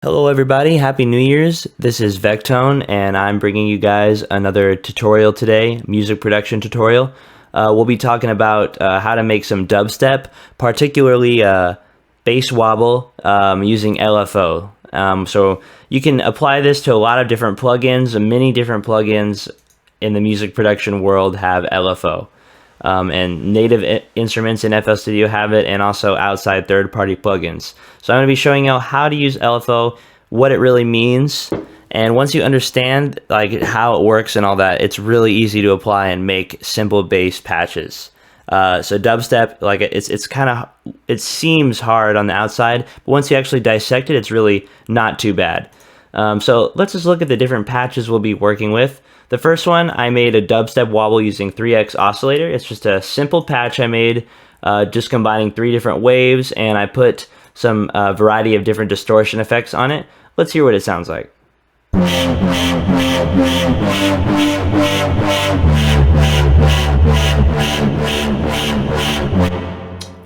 Hello everybody, Happy New Year's. This is Vekktone and I'm bringing you guys another tutorial today, music production tutorial. We'll be talking about how to make some dubstep, particularly bass wobble using LFO. So you can apply this to a lot of different plugins. Many different plugins in the music production world have LFO. And native instruments in FL Studio have it, and also outside third-party plugins. So I'm going to be showing you how to use LFO, what it really means, and once you understand like how it works and all that, it's really easy to apply and make simple bass patches. So dubstep, like it seems hard on the outside, but once you actually dissect it, it's really not too bad. So let's just look at the different patches we'll be working with. The first one, I made a dubstep wobble using 3x oscillator. It's just a simple patch I made, just combining 3 different waves, and I put some variety of different distortion effects on it. Let's hear what it sounds like.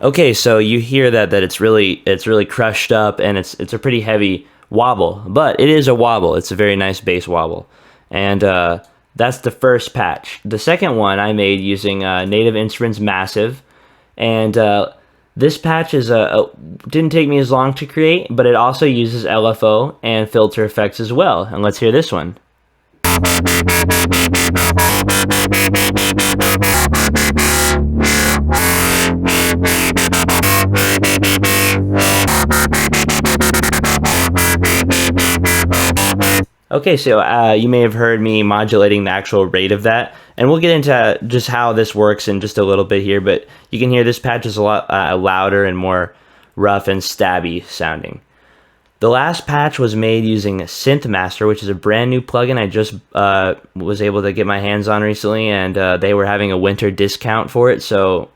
Okay, so you hear that it's really crushed up, and it's a pretty heavy wobble, but it is a wobble. It's a very nice bass wobble, and that's the first patch. The second one I made using Native Instruments Massive, and this patch didn't take me as long to create, but it also uses LFO and filter effects as well. And let's hear this one. Okay, so you may have heard me modulating the actual rate of that, and we'll get into just how this works in just a little bit here, but you can hear this patch is a lot louder and more rough and stabby sounding. The last patch was made using Synthmaster, which is a brand new plugin I just was able to get my hands on recently, and they were having a winter discount for it, so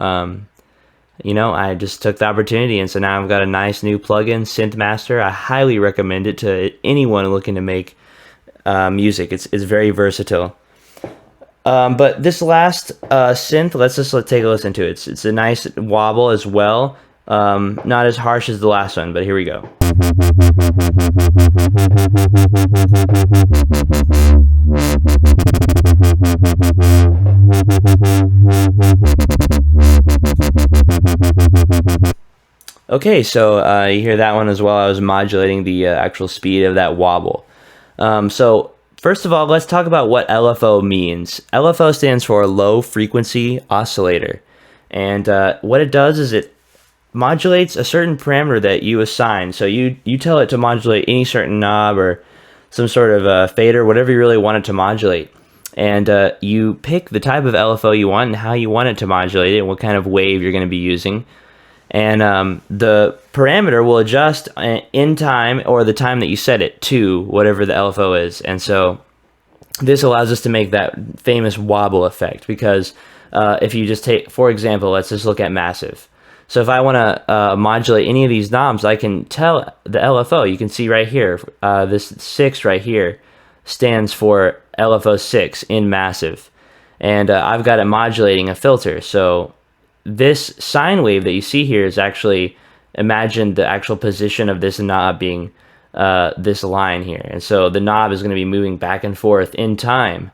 you know, I just took the opportunity, and so now I've got a nice new plugin, Synthmaster. I highly recommend it to anyone looking to make music. It's very versatile. But this last synth, let's take a listen to it. It's a nice wobble as well. Not as harsh as the last one, but here we go. Okay, so you hear that one as well. I was modulating the actual speed of that wobble. So first of all, let's talk about what LFO means. LFO stands for low frequency oscillator. And what it does is it modulates a certain parameter that you assign. So you tell it to modulate any certain knob or some sort of fader, whatever you really want it to modulate. And you pick the type of LFO you want and how you want it to modulate it, and what kind of wave you're going to be using. And the parameter will adjust in time, or the time that you set it to, whatever the LFO is. And so this allows us to make that famous wobble effect, because if you just take, for example, let's just look at Massive. So if I want to modulate any of these knobs, I can tell the LFO. You can see right here, this 6 right here stands for LFO 6 in Massive. And I've got it modulating a filter. So this sine wave that you see here is actually, imagine the actual position of this knob being this line here. And so the knob is going to be moving back and forth in time,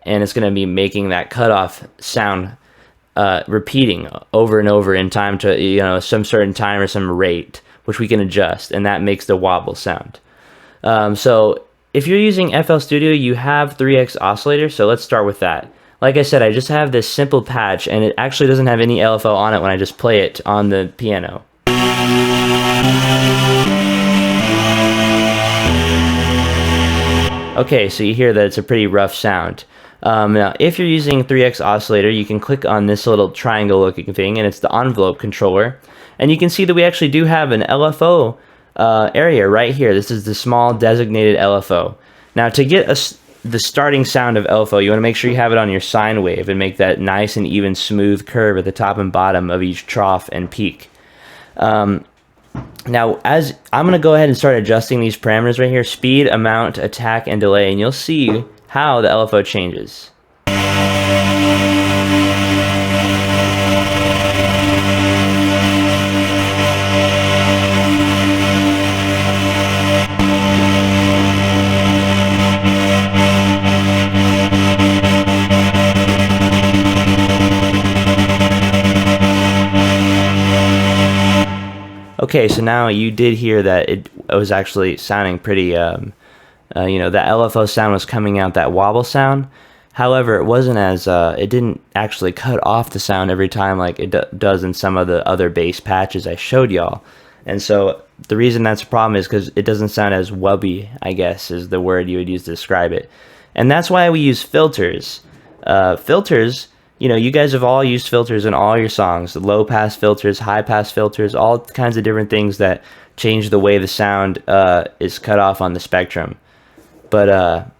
and it's going to be making that cutoff sound repeating over and over in time to, you know, some certain time or some rate, which we can adjust, and that makes the wobble sound. So if you're using FL Studio, you have 3x oscillator, so let's start with that. Like I said, I just have this simple patch, and it actually doesn't have any LFO on it when I just play it on the piano. Okay, so you hear that it's a pretty rough sound. Now, if you're using 3x oscillator, you can click on this little triangle looking thing, and it's the envelope controller. And you can see that we actually do have an LFO area right here. This is the small designated LFO. Now, to get the starting sound of LFO, you want to make sure you have it on your sine wave and make that nice and even smooth curve at the top and bottom of each trough and peak. Now, as I'm going to go ahead and start adjusting these parameters right here, speed, amount, attack, and delay, and you'll see how the LFO changes. Okay, so now you did hear that it was actually sounding pretty, you know, that LFO sound was coming out, that wobble sound. However, it wasn't as, it didn't actually cut off the sound every time like it does in some of the other bass patches I showed y'all. And so the reason that's a problem is because it doesn't sound as wubby, I guess, is the word you would use to describe it. And that's why we use filters. Filters, you know, you guys have all used filters in all your songs. Low pass filters, high pass filters, all kinds of different things that change the way the sound is cut off on the spectrum. But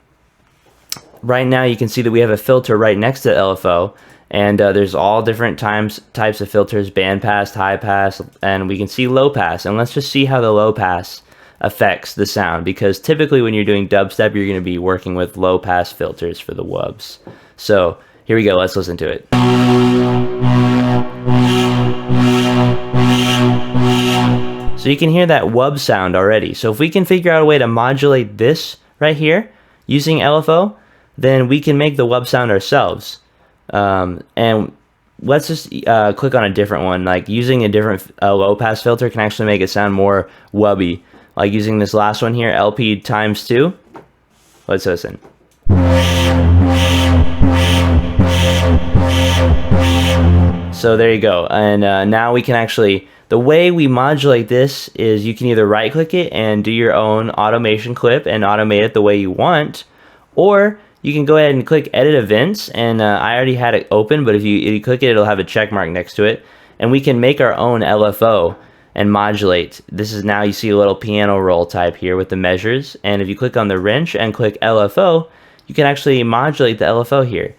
right now you can see that we have a filter right next to LFO, and there's all different types of filters: band pass, high pass, and we can see low pass. And let's just see how the low pass affects the sound, because typically when you're doing dubstep, you're going to be working with low pass filters for the wubs. So here we go, let's listen to it. So you can hear that wub sound already. So if we can figure out a way to modulate this right here using LFO, then we can make the wub sound ourselves. And let's just click on a different one. Like using a different low pass filter can actually make it sound more wubby. Like using this last one here, LP times 2. Let's listen. So there you go. And now we can actually, the way we modulate this is you can either right click it and do your own automation clip and automate it the way you want, or you can go ahead and click edit events, and I already had it open, but if you click it, it'll have a check mark next to it, and we can make our own LFO and modulate. This is, now you see a little piano roll type here with the measures, and if you click on the wrench and click LFO, you can actually modulate the LFO here.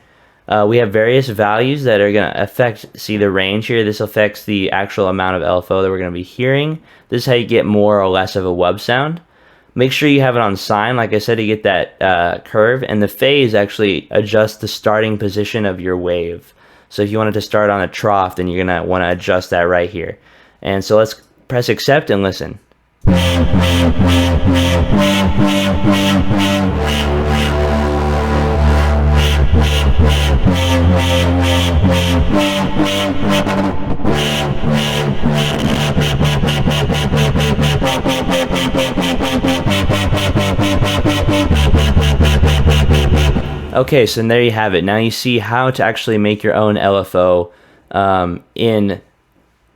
We have various values that are going to affect, see the range here, this affects the actual amount of LFO that we're going to be hearing. This is how you get more or less of a wub sound. Make sure you have it on sine, like I said, to get that curve, and the phase actually adjusts the starting position of your wave. So if you wanted to start on a trough, then you're going to want to adjust that right here. And so let's press accept and listen. Okay, so there you have it. Now you see how to actually make your own LFO in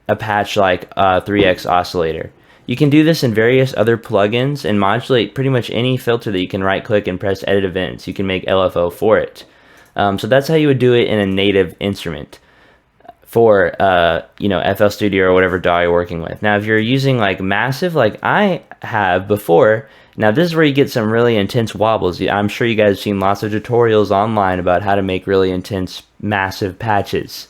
a patch like 3X oscillator. You can do this in various other plugins and modulate pretty much any filter that you can right click and press edit events. You can make LFO for it. So that's how you would do it in a native instrument for you know, FL Studio or whatever DAW you're working with. Now if you're using like Massive like I have before, now this is where you get some really intense wobbles. I'm sure you guys have seen lots of tutorials online about how to make really intense massive patches.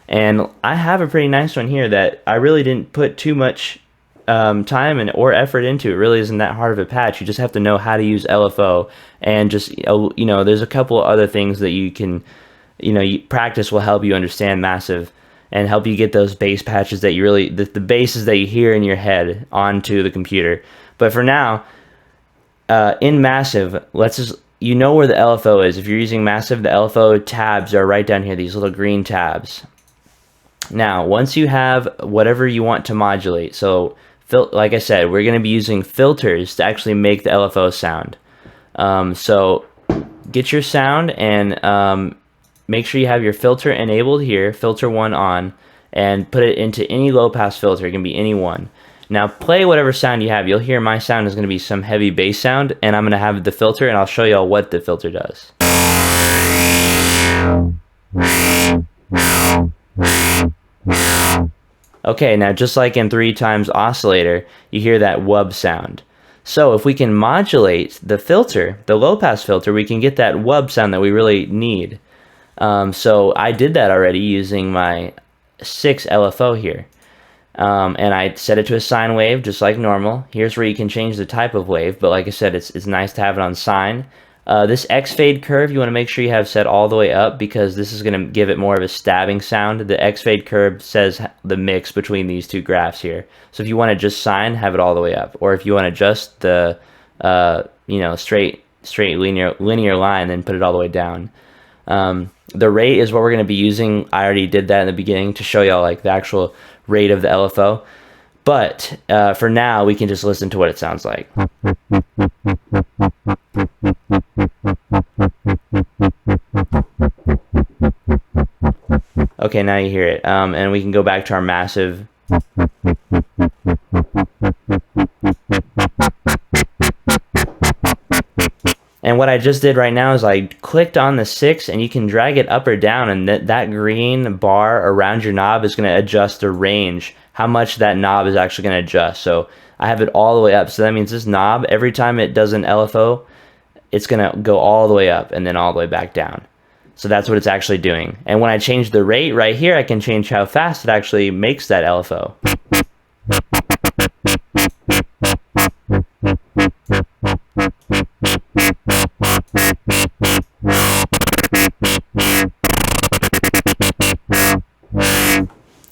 And I have a pretty nice one here that I really didn't put too much time or effort into. It really isn't that hard of a patch. You just have to know how to use LFO, and just, you know, there's a couple of other things that you can, you know, practice will help you understand Massive and help you get those bass patches that you really, the basses that you hear in your head onto the computer. But for now, in Massive, let's just, you know where the LFO is. If you're using Massive, the LFO tabs are right down here, these little green tabs. Now, once you have whatever you want to modulate, so like I said, we're going to be using filters to actually make the LFO sound. So get your sound and make sure you have your filter enabled here, filter 1 on, and put it into any low pass filter. It can be any one. Now play whatever sound you have. You'll hear my sound is going to be some heavy bass sound, and I'm going to have the filter, and I'll show y'all what the filter does. Okay, now just like in 3x oscillator, you hear that wub sound. So if we can modulate the filter, the low pass filter, we can get that wub sound that we really need. So I did that already using my 6 LFO here. And I set it to a sine wave just like normal. Here's where you can change the type of wave, but like I said, it's nice to have it on sine. This X fade curve, you want to make sure you have set all the way up, because this is going to give it more of a stabbing sound. The X fade curve says the mix between these two graphs here. So if you want to just sine, have it all the way up, or if you want to adjust the you know, straight linear line, then put it all the way down. The rate is what we're going to be using. I already did that in the beginning to show y'all like the actual rate of the LFO. But for now, we can just listen to what it sounds like. Okay, now you hear it. And we can go back to our massive. And what I just did right now is I clicked on the 6, and you can drag it up or down, and that green bar around your knob is going to adjust the range, how much that knob is actually going to adjust. So I have it all the way up. So that means this knob, every time it does an LFO, it's going to go all the way up and then all the way back down. So that's what it's actually doing. And when I change the rate right here, I can change how fast it actually makes that LFO.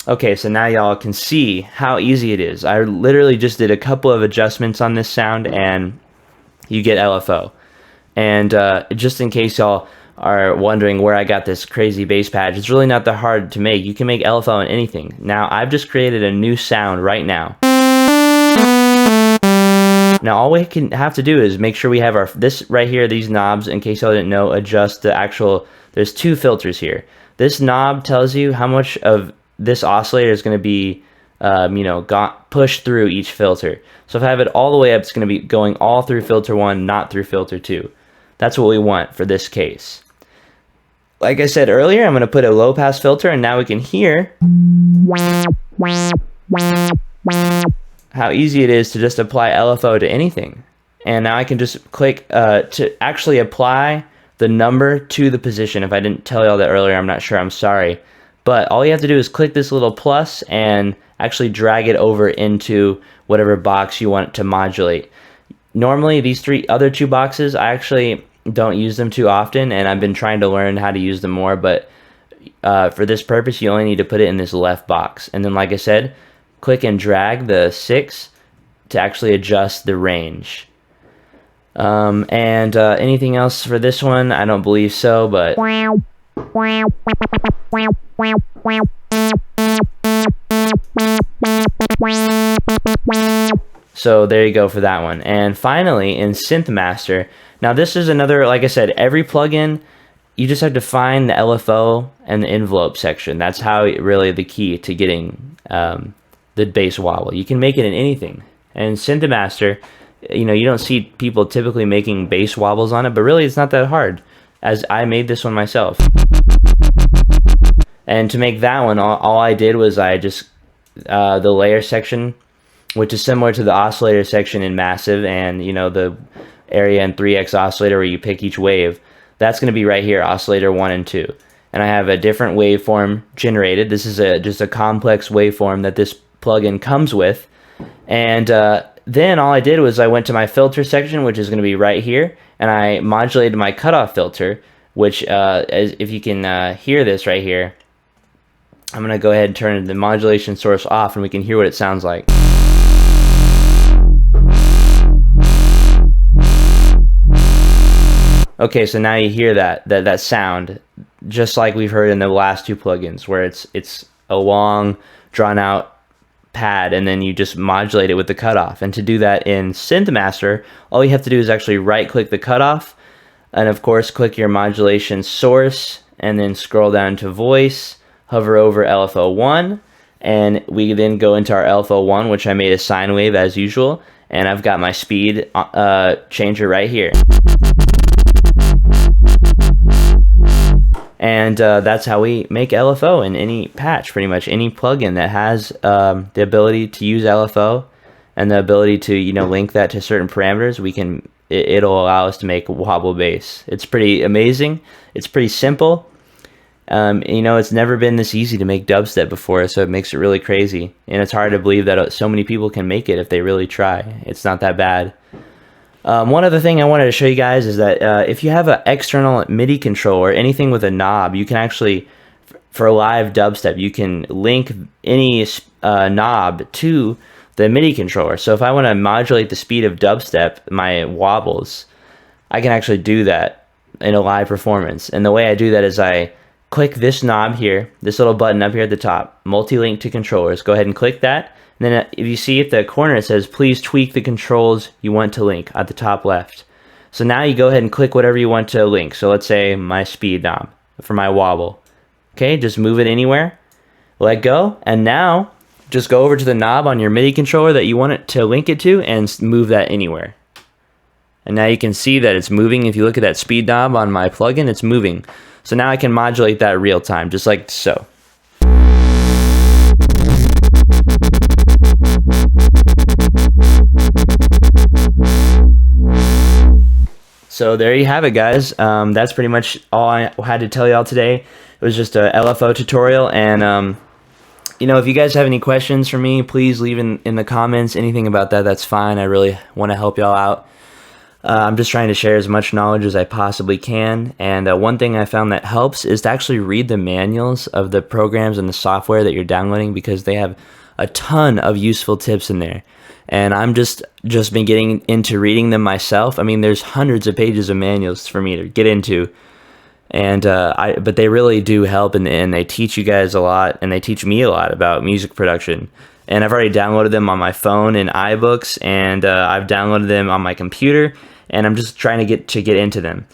Okay, so now y'all can see how easy it is. I literally just did a couple of adjustments on this sound and you get LFO. And just in case y'all are wondering where I got this crazy bass patch, it's really not that hard to make. You can make LFO on anything. Now, I've just created a new sound right now. Now, all we can have to do is make sure we have our, this right here, these knobs, in case y'all didn't know, adjust the actual, there's 2 filters here. This knob tells you how much of this oscillator is going to be, pushed through each filter. So if I have it all the way up, it's going to be going all through filter 1, not through filter 2. That's what we want for this case. Like I said earlier, I'm going to put a low pass filter, and now we can hear how easy it is to just apply LFO to anything. And now I can just click to actually apply the number to the position. If I didn't tell y'all that earlier, I'm not sure, I'm sorry. But all you have to do is click this little plus and actually drag it over into whatever box you want to modulate. Normally, these other two boxes, I actually don't use them too often, and I've been trying to learn how to use them more, but for this purpose, you only need to put it in this left box. And then, like I said, click and drag the 6 to actually adjust the range. Anything else for this one? I don't believe so, but... So there you go for that one. And finally, in Synthmaster, now this is another, like I said, every plugin, you just have to find the LFO and the envelope section. That's how really the key to getting the bass wobble. You can make it in anything. And Synthmaster, you don't see people typically making bass wobbles on it, but really it's not that hard, as I made this one myself. And to make that one, all I did was I just, the layer section, which is similar to the oscillator section in Massive and, the area and 3x oscillator where you pick each wave, that's going to be right here, oscillator 1 and 2. And I have a different waveform generated. This is just a complex waveform that this plugin comes with. And then all I did was I went to my filter section, which is going to be right here, and I modulated my cutoff filter, which, if you can hear this right here, I'm going to go ahead and turn the modulation source off, and we can hear what it sounds like. Okay, so now you hear that sound, just like we've heard in the last 2 plugins, where it's a long, drawn-out pad, and then you just modulate it with the cutoff. And to do that in Synthmaster, all you have to do is actually right-click the cutoff, and of course, click your modulation source, and then scroll down to voice, hover over LFO 1, and we then go into our LFO 1, which I made a sine wave as usual, and I've got my speed changer right here. And that's how we make LFO in any patch, pretty much any plugin that has the ability to use LFO and the ability to link that to certain parameters. It'll allow us to make wobble bass. It's pretty amazing. It's pretty simple. It's never been this easy to make dubstep before, so it makes it really crazy. And it's hard to believe that so many people can make it if they really try. It's not that bad. One other thing I wanted to show you guys is that if you have an external MIDI controller, anything with a knob, you can actually, for live dubstep, you can link any knob to the MIDI controller. So if I want to modulate the speed of dubstep, my wobbles, I can actually do that in a live performance. And the way I do that is I click this knob here, this little button up here at the top, multi-link to controllers. Go ahead and click that, And then if you see at the corner, it says, please tweak the controls you want to link at the top left. So now you go ahead and click whatever you want to link. So let's say my speed knob for my wobble. Okay, just move it anywhere, let go, and now just go over to the knob on your MIDI controller that you want it to link it to and move that anywhere. And now you can see that it's moving. If you look at that speed knob on my plugin, it's moving. So now I can modulate that real time, just like so. So there you have it, guys. That's pretty much all I had to tell y'all today. It was just a LFO tutorial, and you know, if you guys have any questions for me, please leave in the comments. Anything about that, that's fine. I really want to help y'all out. I'm just trying to share as much knowledge as I possibly can, and one thing I found that helps is to actually read the manuals of the programs and the software that you're downloading, because they have a ton of useful tips in there. And I'm just been getting into reading them myself. I mean, there's hundreds of pages of manuals for me to get into, and but they really do help, and they teach you guys a lot, and they teach me a lot about music production. And I've already downloaded them on my phone in iBooks, and I've downloaded them on my computer, and I'm just trying to get into them.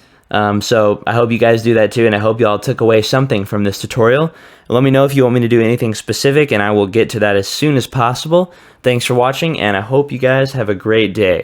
So I hope you guys do that too, and I hope y'all took away something from this tutorial. Let me know if you want me to do anything specific, and I will get to that as soon as possible. Thanks for watching, and I hope you guys have a great day.